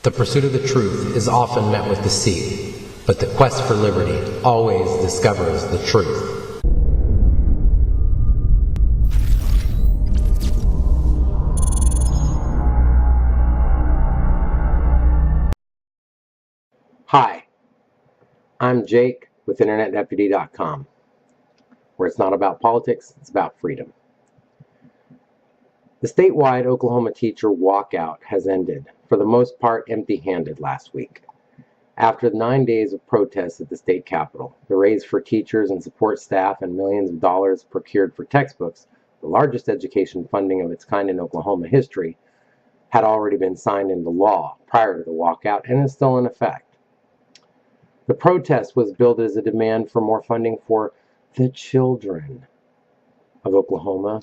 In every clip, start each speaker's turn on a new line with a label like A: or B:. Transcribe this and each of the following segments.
A: The pursuit of the truth is often met with deceit, but the quest for liberty always discovers the truth. Hi, I'm Jake with InternetDeputy.com, where it's not about politics, it's about freedom. The statewide Oklahoma teacher walkout has ended, for the most part empty-handed, last week. After 9 days of protests at the state capitol, the raise for teachers and support staff and millions of dollars procured for textbooks, the largest education funding of its kind in Oklahoma history, had already been signed into law prior to the walkout and is still in effect. The protest was billed as a demand for more funding for the children of Oklahoma.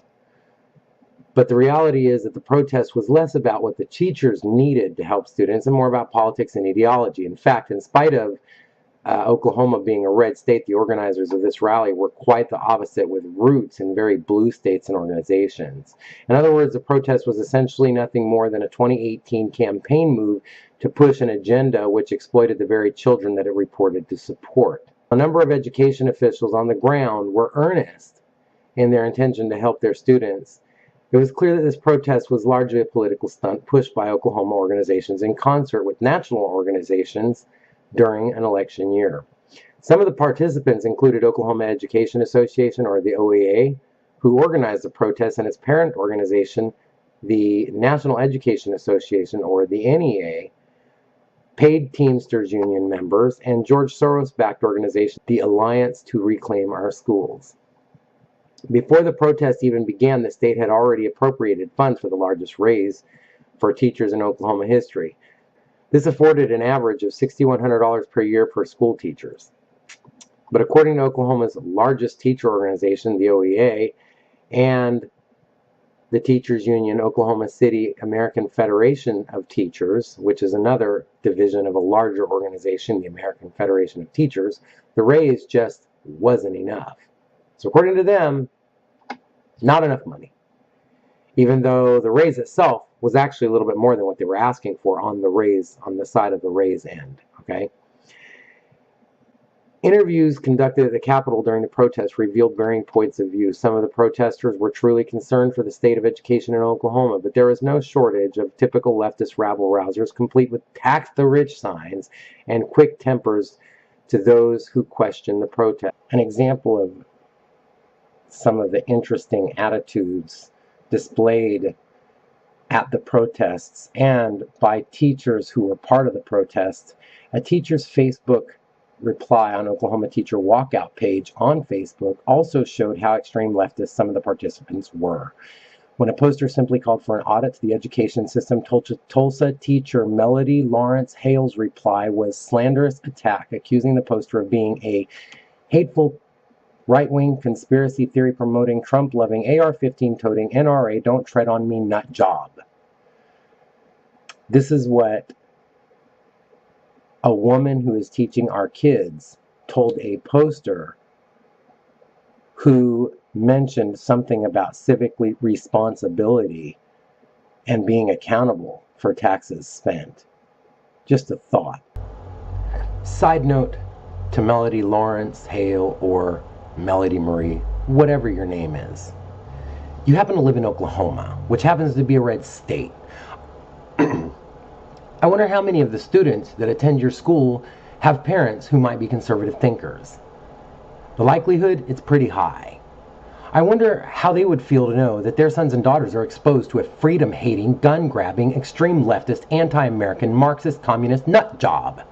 A: But the reality is that the protest was less about what the teachers needed to help students and more about politics and ideology. In fact, in spite of Oklahoma being a red state, the organizers of this rally were quite the opposite, with roots in very blue states and organizations. In other words, the protest was essentially nothing more than a 2018 campaign move to push an agenda which exploited the very children that it reported to support. A number of education officials on the ground were earnest in their intention to help their students. It was clear that this protest was largely a political stunt pushed by Oklahoma organizations in concert with national organizations during an election year. Some of the participants included Oklahoma Education Association, or the OEA, who organized the protest, and its parent organization, the National Education Association, or the NEA, paid Teamsters Union members, and George Soros-backed organization, the Alliance to Reclaim Our Schools. Before the protest even began, the state had already appropriated funds for the largest raise for teachers in Oklahoma history. This afforded an average of $6,100 per year for school teachers. But according to Oklahoma's largest teacher organization, the OEA, and the teachers union, Oklahoma City American Federation of Teachers, which is another division of a larger organization, the American Federation of Teachers, the raise just wasn't enough. So according to them, not enough money, even though the raise itself was actually a little bit more than what they were asking for on the side of the raise end. Okay. Interviews conducted at the Capitol during the protest revealed varying points of view. Some of the protesters were truly concerned for the state of education in Oklahoma, but there was no shortage of typical leftist rabble-rousers, complete with tax the rich signs and quick tempers to those who questioned the protest. An example of some of the interesting attitudes displayed at the protests and by teachers who were part of the protests. A teacher's Facebook reply on Oklahoma Teacher Walkout page on Facebook also showed how extreme leftist some of the participants were. When a poster simply called for an audit to the education system, Tulsa teacher Melody Lawrence Hale's reply was slanderous attack, accusing the poster of being a hateful right-wing conspiracy theory promoting Trump-loving AR-15 toting NRA don't tread on me nut job. This is what a woman who is teaching our kids told a poster who mentioned something about civic responsibility and being accountable for taxes spent. Just a thought. Side note to Melody Lawrence Hale, or Melody Marie, whatever your name is. You happen to live in Oklahoma, which happens to be a red state. I wonder how many of the students that attend your school have parents who might be conservative thinkers. The likelihood is pretty high. I wonder how they would feel to know that their sons and daughters are exposed to a freedom-hating, gun-grabbing, extreme leftist, anti-American, Marxist, communist nut job.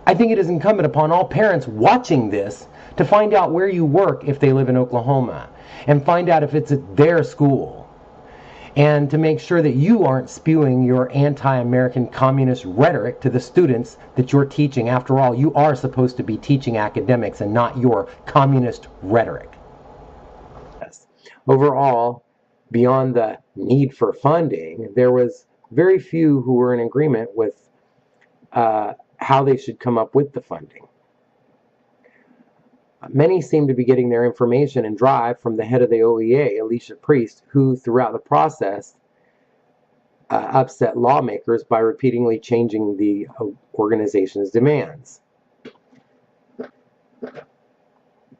A: I think it is incumbent upon all parents watching this to find out where you work if they live in Oklahoma, and find out if it's at their school, and to make sure that you aren't spewing your anti-American communist rhetoric to the students that you're teaching. After all, you are supposed to be teaching academics and not your communist rhetoric. Yes. Overall, beyond the need for funding, there was very few who were in agreement with how they should come up with the funding. Many seem to be getting their information and drive from the head of the OEA, Alicia Priest, who throughout the process upset lawmakers by repeatedly changing the organization's demands.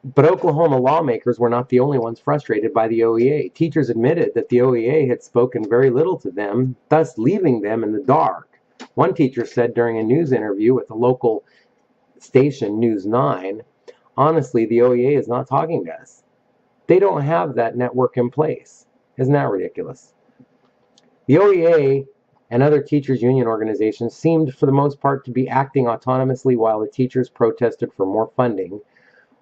A: But Oklahoma lawmakers were not the only ones frustrated by the OEA. Teachers admitted that the OEA had spoken very little to them, thus leaving them in the dark. One teacher said during a news interview with the local station, News 9, honestly, the OEA is not talking to us. They don't have that network in place. Isn't that ridiculous? The OEA and other teachers' union organizations seemed, for the most part, to be acting autonomously while the teachers protested for more funding,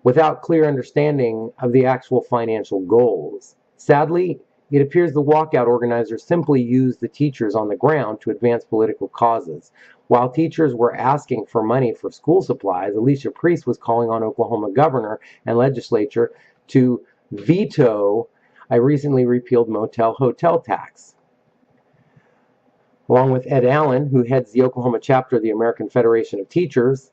A: without clear understanding of the actual financial goals. Sadly, it appears the walkout organizers simply used the teachers on the ground to advance political causes. While teachers were asking for money for school supplies, Alicia Priest was calling on Oklahoma governor and legislature to veto a recently repealed motel-hotel tax. Along with Ed Allen, who heads the Oklahoma chapter of the American Federation of Teachers,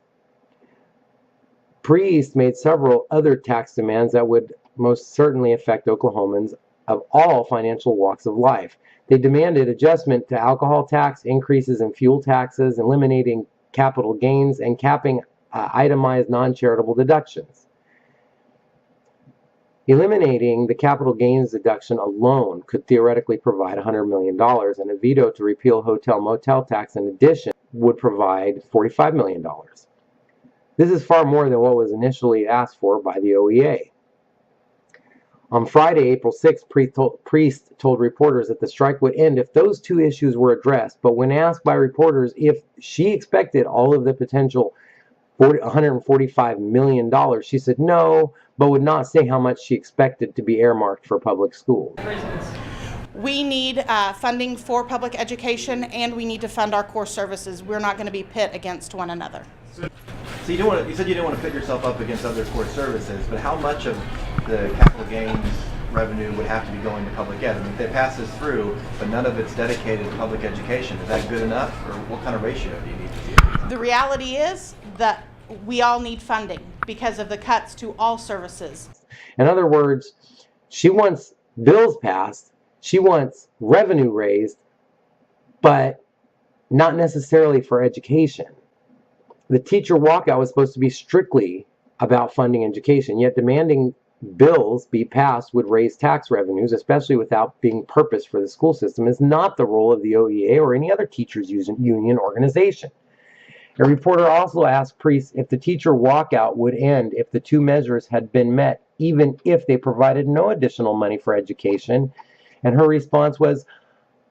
A: Priest made several other tax demands that would most certainly affect Oklahomans of all financial walks of life. They demanded adjustment to alcohol tax, increases in fuel taxes, eliminating capital gains, and capping itemized non-charitable deductions. Eliminating the capital gains deduction alone could theoretically provide $100 million, and a veto to repeal hotel-motel tax in addition would provide $45 million. This is far more than what was initially asked for by the OEA. On Friday, April 6th, Priest told reporters that the strike would end if those two issues were addressed, but when asked by reporters if she expected all of the potential $145 million, she said no, but would not say how much she expected to be earmarked for public schools.
B: We need funding for public education, and we need to fund our core services. We're not going to be pit against one another.
C: So you said you didn't want to put yourself up against other core services, but how much of the capital gains revenue would have to be going to public ed? I mean, if they pass this through, but none of it's dedicated to public education, is that good enough, or what kind of ratio do you need to see?
B: The reality is that we all need funding because of the cuts to all services.
A: In other words, she wants bills passed, she wants revenue raised, but not necessarily for education. The teacher walkout was supposed to be strictly about funding education, yet demanding bills be passed would raise tax revenues, especially without being purposed for the school system, is not the role of the OEA or any other teachers union organization. A reporter also asked Priest if the teacher walkout would end if the two measures had been met, even if they provided no additional money for education, and her response was,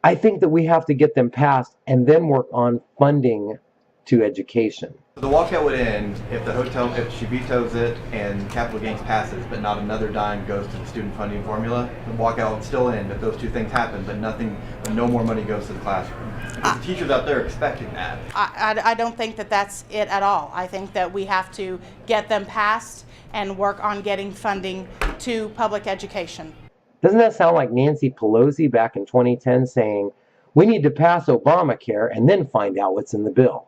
A: "I think that we have to get them passed and then work on funding to education."
C: The walkout would end if she vetoes it and capital gains passes, but not another dime goes to the student funding formula. The walkout would still end if those two things happen, but no more money goes to the classroom. The teachers out there are expecting that.
B: I don't think that that's it at all. I think that we have to get them passed and work on getting funding to public education.
A: Doesn't that sound like Nancy Pelosi back in 2010 saying, "We need to pass Obamacare and then find out what's in the bill"?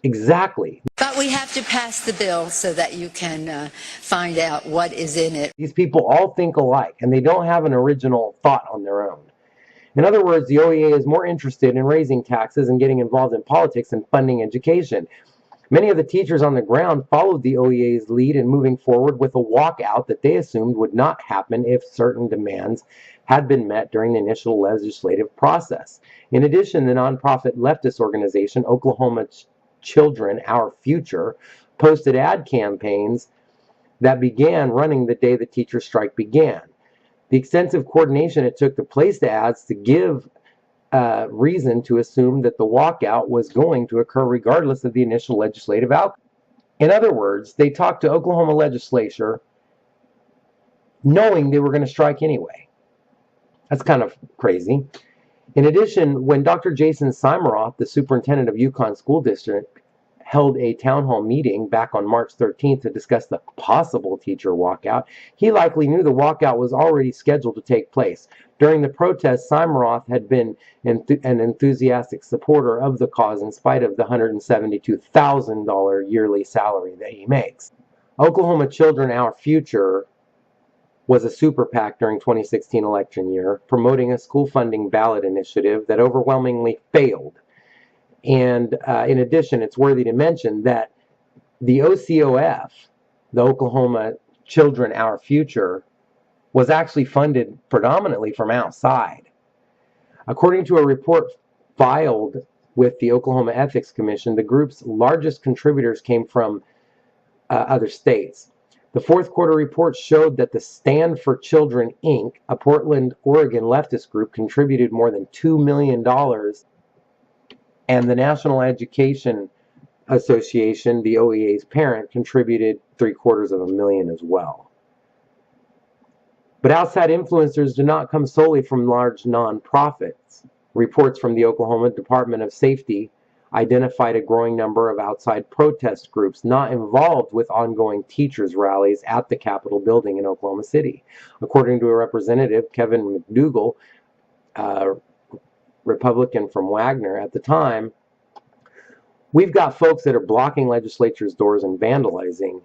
A: Exactly.
D: But we have to pass the bill so that you can find out what is in it.
A: These people all think alike, and they don't have an original thought on their own. In other words, the OEA is more interested in raising taxes and getting involved in politics than funding education. Many of the teachers on the ground followed the OEA's lead in moving forward with a walkout that they assumed would not happen if certain demands had been met during the initial legislative process. In addition, the nonprofit leftist organization, Oklahoma Children, Our Future, posted ad campaigns that began running the day the teacher strike began. The extensive coordination it took to place the ads to give reason to assume that the walkout was going to occur regardless of the initial legislative outcome. In other words, they talked to Oklahoma legislature knowing they were going to strike anyway. That's kind of crazy. In addition, when Dr. Jason Seimeroth, the superintendent of Yukon School District, held a town hall meeting back on March 13th to discuss the possible teacher walkout, he likely knew the walkout was already scheduled to take place. During the protest, Seimeroth had been an enthusiastic supporter of the cause in spite of the $172,000 yearly salary that he makes. Oklahoma Children, Our Future was a super PAC during 2016 election year, promoting a school funding ballot initiative that overwhelmingly failed. And in addition, it's worthy to mention that the OCOF, the Oklahoma Children Our Future, was actually funded predominantly from outside. According to a report filed with the Oklahoma Ethics Commission, the group's largest contributors came from other states. The fourth quarter report showed that the Stand for Children, Inc., a Portland, Oregon leftist group, contributed more than $2 million, and the National Education Association, the OEA's parent, contributed $750,000 as well. But outside influencers do not come solely from large nonprofits. Reports from the Oklahoma Department of Safety identified a growing number of outside protest groups not involved with ongoing teachers' rallies at the Capitol building in Oklahoma City. According to a representative, Kevin McDougal, Republican from Wagner at the time, we've got folks that are blocking legislatures' doors and vandalizing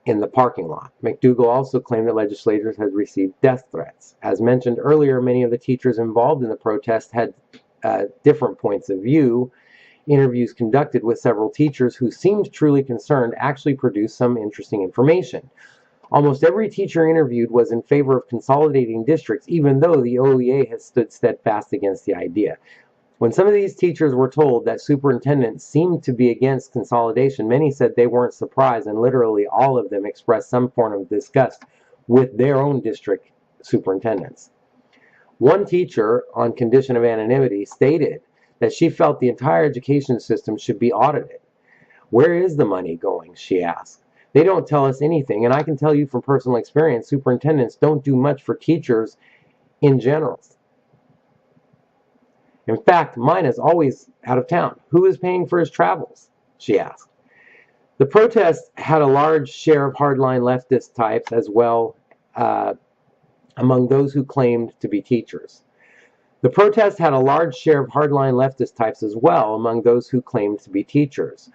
A: in the parking lot. McDougal also claimed that legislators had received death threats. As mentioned earlier, many of the teachers involved in the protest had different points of view. Interviews conducted with several teachers who seemed truly concerned actually produced some interesting information. Almost every teacher interviewed was in favor of consolidating districts, even though the OEA has stood steadfast against the idea. When some of these teachers were told that superintendents seemed to be against consolidation, many said they weren't surprised, and literally all of them expressed some form of disgust with their own district superintendents. One teacher, on condition of anonymity, stated that she felt the entire education system should be audited. Where is the money going, she asked. They don't tell us anything, and I can tell you from personal experience, superintendents don't do much for teachers in general. In fact, mine is always out of town. Who is paying for his travels? She asked. The protest had a large share of hardline leftist types as well among those who claimed to be teachers. The protest had a large share of hardline leftist types as well among those who claimed to be teachers.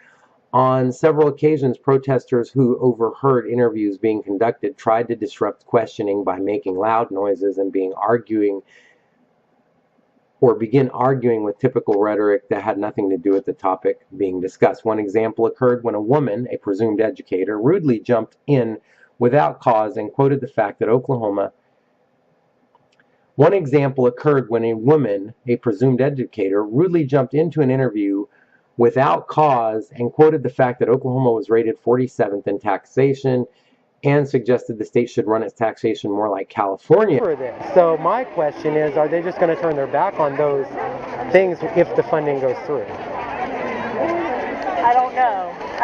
A: On several occasions, protesters who overheard interviews being conducted tried to disrupt questioning by making loud noises and begin arguing with typical rhetoric that had nothing to do with the topic being discussed. One example occurred when a woman, a presumed educator, rudely jumped in without cause and quoted the fact that One example occurred when a woman, a presumed educator, rudely jumped into an interview without cause and quoted the fact that Oklahoma was rated 47th in taxation and suggested the state should run its taxation more like California.
E: So my question is, are they just going to turn their back on those things if the funding goes through?
F: I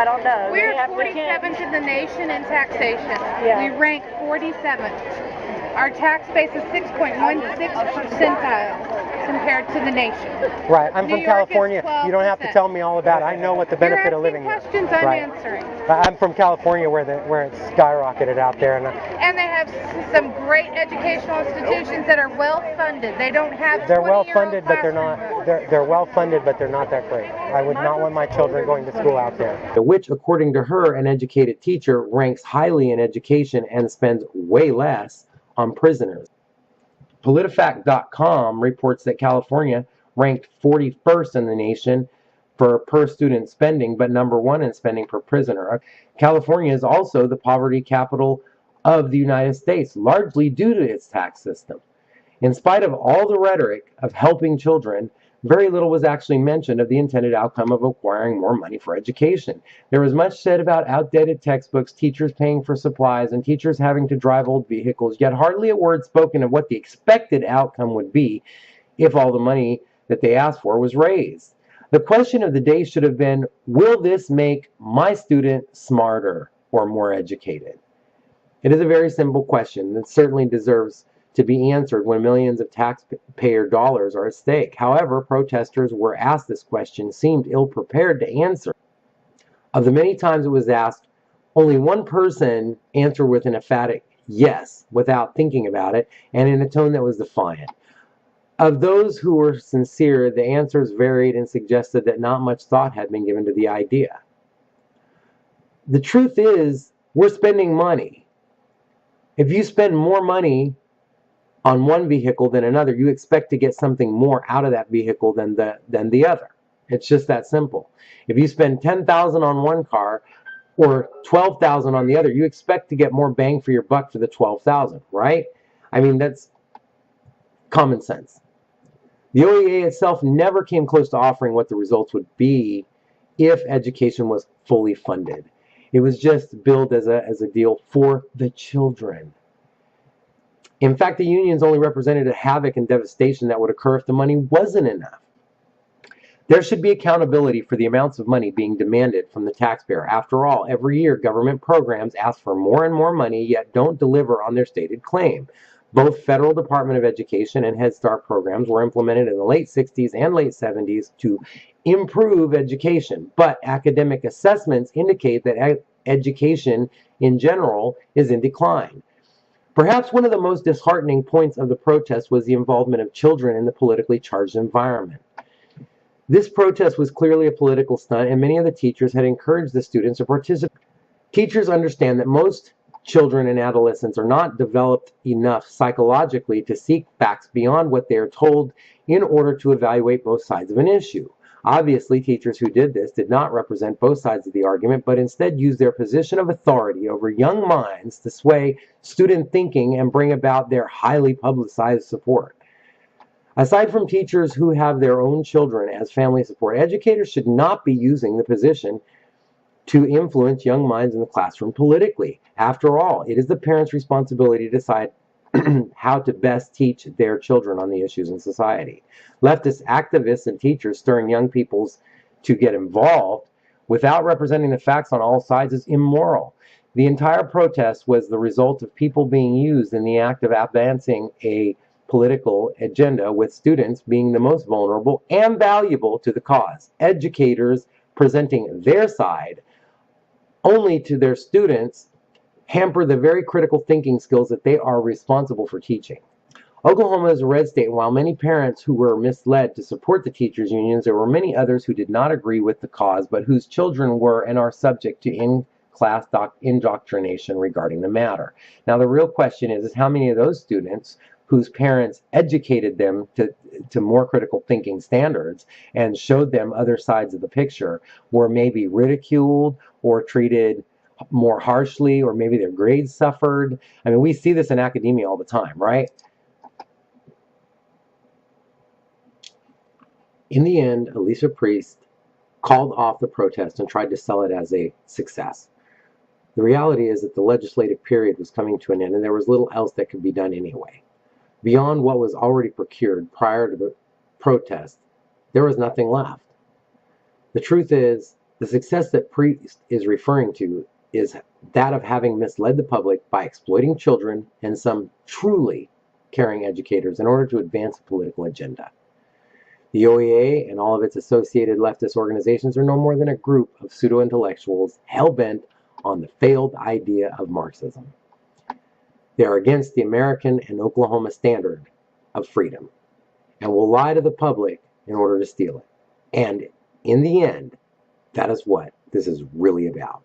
F: don't know.
G: We're 47th in the nation in taxation.
F: Yeah.
G: We rank 47th. Our tax base is 6.16 percentile compared to the nation.
E: Right. I'm
G: New
E: from
G: York is
E: California. You don't have to
G: 12%.
E: tell me all about it. I know what the benefit of living
G: You're
E: here.
G: asking questions, I'm
E: Right.
G: answering.
E: I'm from California where it's skyrocketed out there.
G: And they have some great educational institutions that are well funded. They don't have
E: They're well
G: 20-year-old
E: funded, but they're not.
G: classroom
E: They're well funded, but they're not that great. I would not want my children going to school out there.
A: Which, according to her, an educated teacher ranks highly in education and spends way less on prisoners. PolitiFact.com reports that California ranked 41st in the nation for per student spending, but number 1 in spending per prisoner. California is also the poverty capital of the United States, largely due to its tax system. In spite of all the rhetoric of helping children, very little was actually mentioned of the intended outcome of acquiring more money for education. There was much said about outdated textbooks, teachers paying for supplies, and teachers having to drive old vehicles, yet hardly a word spoken of what the expected outcome would be if all the money that they asked for was raised. The question of the day should have been, will this make my student smarter or more educated? It is a very simple question that certainly deserves to be answered when millions of taxpayer dollars are at stake. However, protesters were asked this question, seemed ill-prepared to answer. Of the many times it was asked, only one person answered with an emphatic yes, without thinking about it, and in a tone that was defiant. Of those who were sincere, the answers varied and suggested that not much thought had been given to the idea. The truth is, we're spending money. If you spend more money on one vehicle than another, you expect to get something more out of that vehicle than the other. It's just that simple. If you spend $10,000 on one car or $12,000 on the other, you expect to get more bang for your buck for the $12,000, right? I mean, that's common sense. The OEA itself never came close to offering what the results would be if education was fully funded. It was just billed as a deal for the children. In fact, the unions only represented a havoc and devastation that would occur if the money wasn't enough. There should be accountability for the amounts of money being demanded from the taxpayer. After all, every year government programs ask for more and more money, yet don't deliver on their stated claim. Both Federal Department of Education and Head Start programs were implemented in the late 60s and late 70s to improve education, but academic assessments indicate that education in general is in decline. Perhaps one of the most disheartening points of the protest was the involvement of children in the politically charged environment. This protest was clearly a political stunt, and many of the teachers had encouraged the students to participate. Teachers understand that most children and adolescents are not developed enough psychologically to seek facts beyond what they are told in order to evaluate both sides of an issue. Obviously, teachers who did this did not represent both sides of the argument, but instead used their position of authority over young minds to sway student thinking and bring about their highly publicized support. Aside from teachers who have their own children as family support, educators should not be using the position to influence young minds in the classroom politically. After all, it is the parents' responsibility to decide how to best teach their children on the issues in society. Leftist activists and teachers stirring young people to get involved without representing the facts on all sides is immoral. The entire protest was the result of people being used in the act of advancing a political agenda, with students being the most vulnerable and valuable to the cause. Educators presenting their side only to their students hamper the very critical thinking skills that they are responsible for teaching. Oklahoma is a red state, and while many parents who were misled to support the teachers' unions, there were many others who did not agree with the cause, but whose children were and are subject to in-class indoctrination regarding the matter. Now, the real question is how many of those students whose parents educated them to more critical thinking standards and showed them other sides of the picture were maybe ridiculed or treated more harshly, or maybe their grades suffered. I mean, we see this in academia all the time, right? In the end, Alicia Priest called off the protest and tried to sell it as a success. The reality is that the legislative period was coming to an end, and there was little else that could be done anyway. Beyond what was already procured prior to the protest, there was nothing left. The truth is, the success that Priest is referring to is that of having misled the public by exploiting children and some truly caring educators in order to advance a political agenda. The OEA and all of its associated leftist organizations are no more than a group of pseudo-intellectuals hell-bent on the failed idea of Marxism. They are against the American and Oklahoma standard of freedom and will lie to the public in order to steal it. And in the end, that is what this is really about.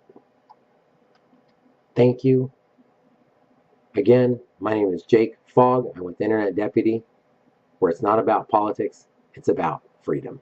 A: Thank you. Again, my name is Jake Fogg. I'm with Internet Deputy, where it's not about politics, it's about freedom.